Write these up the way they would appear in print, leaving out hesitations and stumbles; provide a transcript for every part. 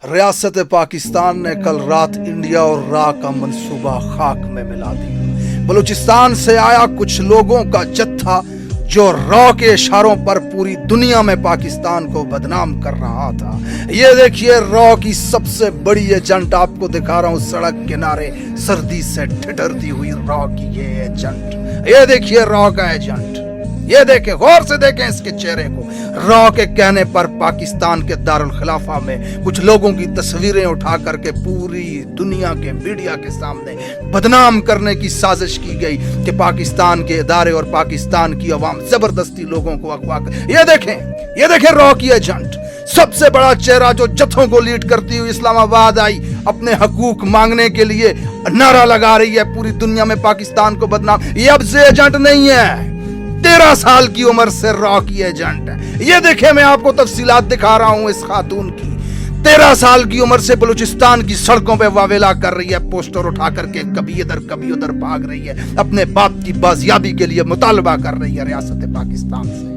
रियासत पाकिस्तान ने कल रात इंडिया और रा का मंसूबा खाक में मिला दिया। बलूचिस्तान से आया कुछ लोगों का जत्था जो रॉ के इशारों पर पूरी दुनिया में पाकिस्तान को बदनाम कर रहा था। ये देखिए रॉ की सबसे बड़ी एजेंट आपको दिखा रहा हूं, सड़क किनारे सर्दी से ठिठुरती हुई रॉ की ये एजेंट। ये देखिए रॉ का एजेंट, ये देखें, गौर से देखें इसके चेहरे को। रॉ के कहने पर पाकिस्तान के दारुल खिलाफा में कुछ लोगों की तस्वीरें उठा करके पूरी दुनिया के मीडिया के सामने बदनाम करने की साजिश की गई कि पाकिस्तान के इदारे और पाकिस्तान की अवाम जबरदस्ती लोगों को अगवा कर। ये देखें रॉ की एजेंट, सबसे बड़ा चेहरा जो जत्थों को लीड करती हुई इस्लामाबाद आई, अपने हकूक मांगने के लिए नारा लगा रही है पूरी दुनिया में पाकिस्तान को बदनाम। ये अब से एजेंट नहीं है, 13 साल की उम्र से रॉ की एजेंट है। ये देखे, मैं आपको तफसीलात दिखा रहा हूं इस खातून की। 13 साल की उम्र से बलूचिस्तान की सड़कों पे वावेला कर रही है, पोस्टर उठा करके कभी इधर कभी उधर भाग रही है, अपने बाप की बाजियाबी के लिए मुतालबा कर रही है रियासत पाकिस्तान से।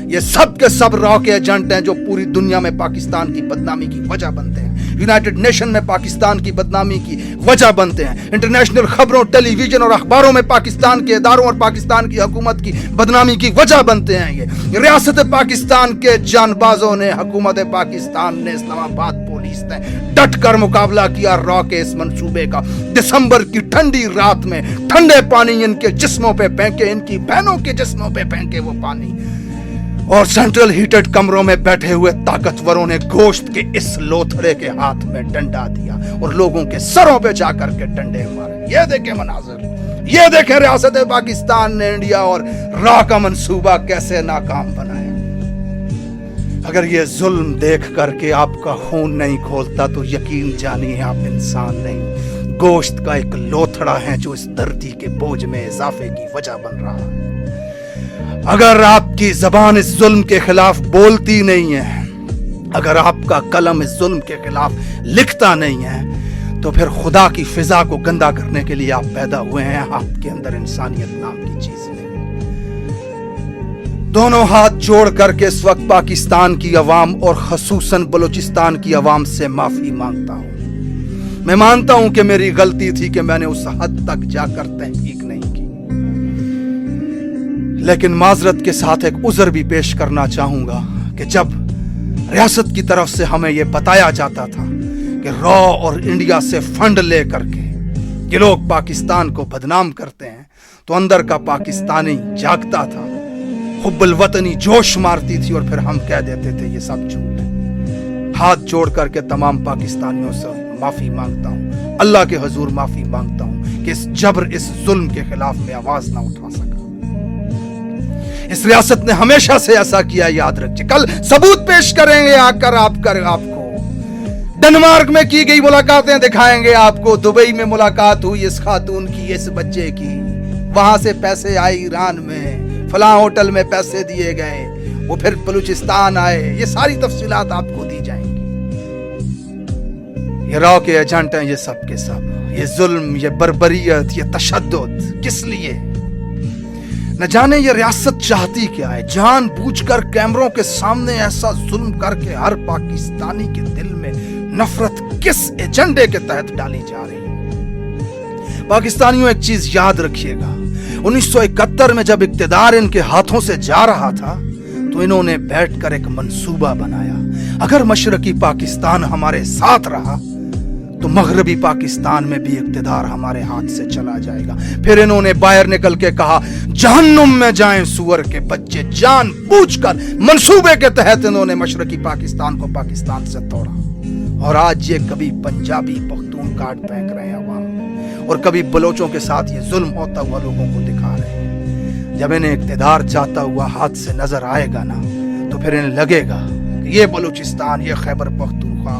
ये सब के सब रॉ के एजेंट हैं जो पूरी दुनिया में पाकिस्तान की बदनामी की वजह बनते हैं, यूनाइटेड नेशन में पाकिस्तान की बदनामी की वजह बनते हैं, इंटरनेशनल खबरों, टेलीविजन और अखबारों में पाकिस्तान के इदारों और पाकिस्तान की हुकूमत की बदनामी की वजह बनते हैं। ये रियासत पाकिस्तान के जानबाजों ने, हुकूमत पाकिस्तान ने, इस्लामाबाद पुलिस ने डट कर मुकाबला किया रॉ के इस मंसूबे का। दिसंबर की ठंडी रात में ठंडे पानी इनके जिस्मों पे फेंके, इनकी बहनों के जिस्मों पे फेंके वो पानी, और सेंट्रल हीटेड कमरों में बैठे हुए ताकतवरों ने गोश्त के इस लोथड़े के हाथ में डंडा दिया और लोगों के सरों पे जाकर के डंडे मारे। ये देखें मनाजर, ये देखें रियासत पाकिस्तान ने इंडिया और रॉ का मंसूबा कैसे नाकाम बनाया। अगर ये जुल्म देख करके आपका खून नहीं खोलता तो यकीन जानिए आप इंसान नहीं, गोश्त का एक लोथड़ा है जो इस धरती के बोझ में इजाफे की वजह बन रहा है। अगर आपकी जबान इस जुल्म के खिलाफ बोलती नहीं है, अगर आपका कलम इस जुल्म के खिलाफ लिखता नहीं है, तो फिर खुदा की फिजा को गंदा करने के लिए आप पैदा हुए हैं। आपके अंदर इंसानियत नाम की चीज नहीं। दोनों हाथ जोड़ करके इस वक्त पाकिस्तान की अवाम और खसूसन बलूचिस्तान की अवाम से माफी मांगता हूं। मैं मानता हूं कि मेरी गलती थी कि मैंने उस हद तक जाकर तहकीक नहीं की, लेकिन माजरत के साथ एक उज़र भी पेश करना चाहूंगा कि जब रियासत की तरफ से हमें यह बताया जाता था कि रॉ और इंडिया से फंड ले करके ये लोग पाकिस्तान को बदनाम करते हैं, तो अंदर का पाकिस्तानी जागता था, हुब्बुल वतनी जोश मारती थी और फिर हम कह देते थे ये सब झूठ है। हाथ जोड़ करके तमाम पाकिस्तानियों से माफी मांगता हूं, अल्लाह के हुजूर माफी मांगता हूं कि इस जबर, इस जुल्म के खिलाफ मैं आवाज ना उठा सका। इस रियासत ने हमेशा से ऐसा किया, याद रखिए। कल सबूत पेश करेंगे आकर आपको। डेनमार्क में की गई मुलाकातें दिखाएंगे आपको, दुबई में मुलाकात हुई इस खातून की, इस बच्चे की, वहां से पैसे आए ईरान में, फलां होटल में पैसे दिए गए, वो फिर बलूचिस्तान आए, ये सारी तफसीलात आपको दी जाएंगी। ये रॉ के एजेंट हैं ये सब के सब। ये जुल्म, ये बर्बरियत, ये तशद्दुद किस लिए? न जाने ये रियासत चाहती क्या है, जानबूझकर कैमरों के सामने ऐसा जुल्म करके हर पाकिस्तानी के दिल में नफरत किस एजेंडे के तहत डाली जा रही है। पाकिस्तानियों एक चीज याद रखिएगा, 1971 में जब इक्तिदार इनके हाथों से जा रहा था तो इन्होंने बैठकर एक मंसूबा बनाया, अगर मशरकी पाकिस्तान हमारे साथ रहा तो मगरबी पाकिस्तान में भी इक्तिदार हमारे हाथ से चला जाएगा। फिर इन्होंने बाहर निकल के कहा जहन्नुम में जाएं सुअर के बच्चे। जानबूझकर मंसूबे के तहत इन्होंने मशरकी पाकिस्तान को पाकिस्तान से तोड़ा, और आज ये कभी पंजाबी पख्तून काट फेंक रहे हैं अवाम में, और कभी बलोचों के साथ ये जुल्म होता हुआ लोगों को दिखा रहे हैं। जब इन्हें इक्तिदार जाता हुआ हाथ से नजर आएगा ना, तो फिर इन्हें लगेगा कि ये बलूचिस्तान, ये खैबर पख्तूनख्वा,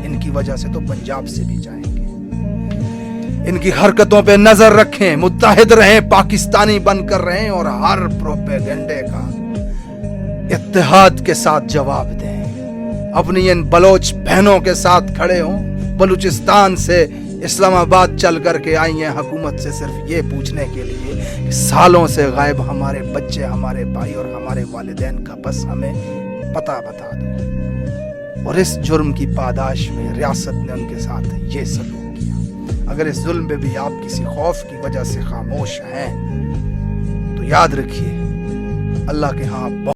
इनकी वजह से तो पंजाब से भी जाएंगे। इनकी हरकतों पे नजर रखें, मुत्तहिद रहें, पाकिस्तानी बनकर रहें और हर प्रोपेगेंडे का इत्तेहाद के साथ जवाब दें। अपनी इन बलोच बहनों के साथ खड़े हों। बलूचिस्तान से इस्लामाबाद चल करके आई हैं हुकूमत से सिर्फ ये पूछने के लिए कि सालों से गायब हमारे बच्चे, हमारे भाई और हमारे वालिदैन का बस हमें पता बता दो। اور اس جرم کی پاداش میں ریاست نے ان کے ساتھ یہ سلوک کیا. اگر اس ظلم پہ بھی آپ کسی خوف کی وجہ سے خاموش ہیں تو یاد رکھیے اللہ کے ہاں